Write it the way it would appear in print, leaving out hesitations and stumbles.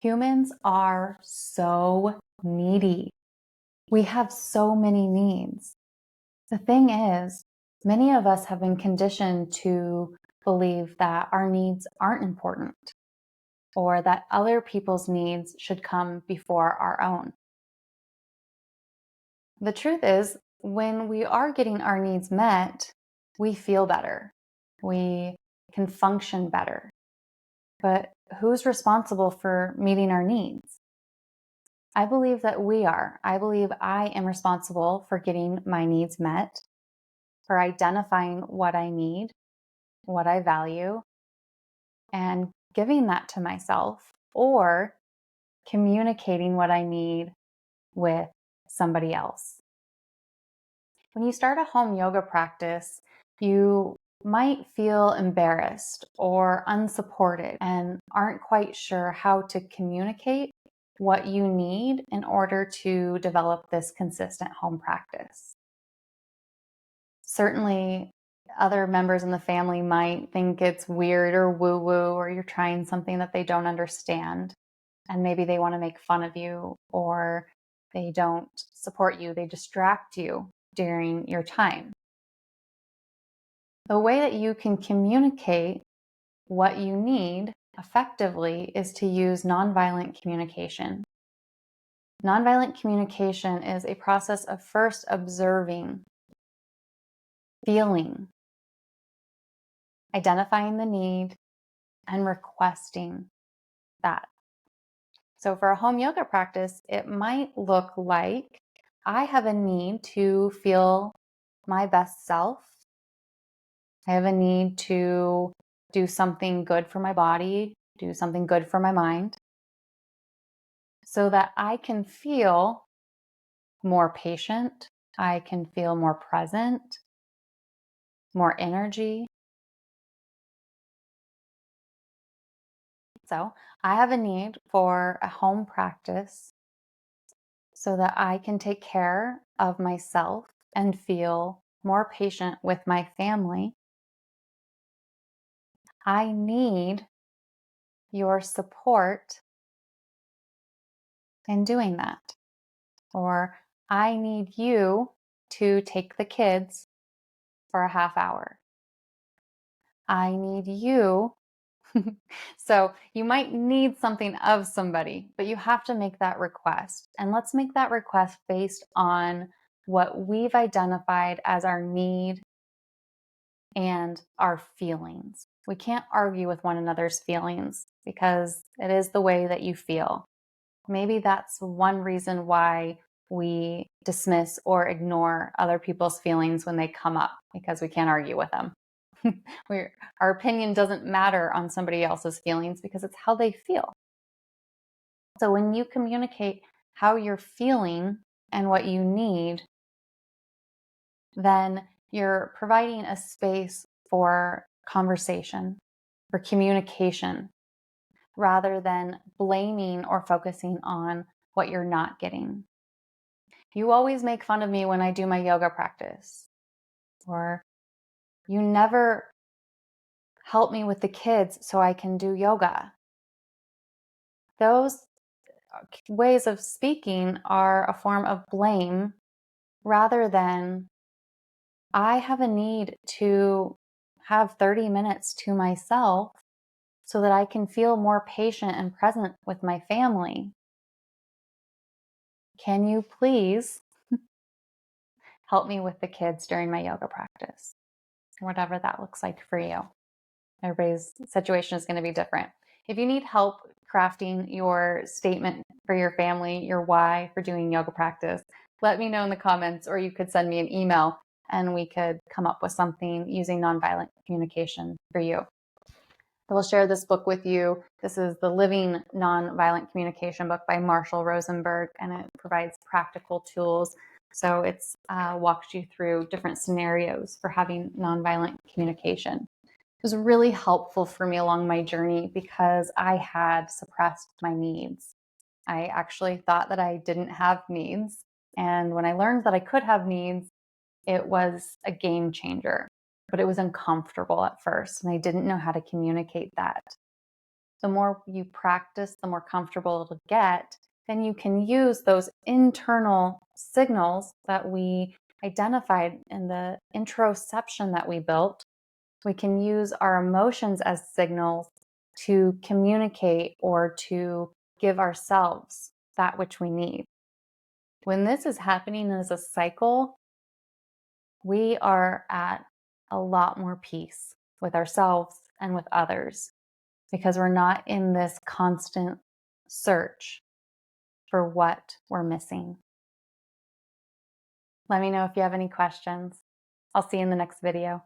Humans are so needy. We have so many needs. The thing is, many of us have been conditioned to believe that our needs aren't important or that other people's needs should come before our own. The truth is, when we are getting our needs met, we feel better. We can function better. But who's responsible for meeting our needs? I believe that we are. I believe I am responsible for getting my needs met, for identifying what I need, what I value, and giving that to myself, or communicating what I need with somebody else. When you start a home yoga practice, you might feel embarrassed or unsupported and aren't quite sure how to communicate what you need in order to develop this consistent home practice. Certainly, other members in the family might think it's weird or woo-woo, or you're trying something that they don't understand. And maybe they want to make fun of you, or they don't support you, they distract you during your time. The way that you can communicate what you need effectively is to use nonviolent communication. Nonviolent communication is a process of first observing, feeling, identifying the need, and requesting that. So for a home yoga practice, it might look like I have a need to feel my best self. I have a need to do something good for my body, do something good for my mind, so that I can feel more patient, I can feel more present, more energy. So I have a need for a home practice so that I can take care of myself and feel more patient with my family. I need your support in doing that. Or I need you to take the kids for a half hour. I need you. So you might need something of somebody, but you have to make that request. And let's make that request based on what we've identified as our need and our feelings. We can't argue with one another's feelings because it is the way that you feel. Maybe that's one reason why we dismiss or ignore other people's feelings when they come up, because we can't argue with them. Our opinion doesn't matter on somebody else's feelings because it's how they feel. So when you communicate how you're feeling and what you need, then you're providing a space for conversation, for communication, rather than blaming or focusing on what you're not getting. You always make fun of me when I do my yoga practice, or you never help me with the kids so I can do yoga. Those ways of speaking are a form of blame rather than I have a need to have 30 minutes to myself so that I can feel more patient and present with my family. Can you please help me with the kids during my yoga practice? Whatever that looks like for you. Everybody's situation is going to be different. If you need help crafting your statement for your family, your why for doing yoga practice, let me know in the comments, or you could send me an email and we could come up with something using nonviolent communication for you. I will share this book with you. This is the Living Nonviolent Communication book by Marshall Rosenberg, and it provides practical tools. So it's walks you through different scenarios for having nonviolent communication. It was really helpful for me along my journey because I had suppressed my needs. I actually thought that I didn't have needs. And when I learned that I could have needs, it was a game changer. But it was uncomfortable at first, and I didn't know how to communicate that. The more you practice, the more comfortable it'll get. Then you can use those internal signals that we identified in the introception that we built. We can use our emotions as signals to communicate or to give ourselves that which we need. When this is happening as a cycle, we are at a lot more peace with ourselves and with others because we're not in this constant search for what we're missing. Let me know if you have any questions. I'll see you in the next video.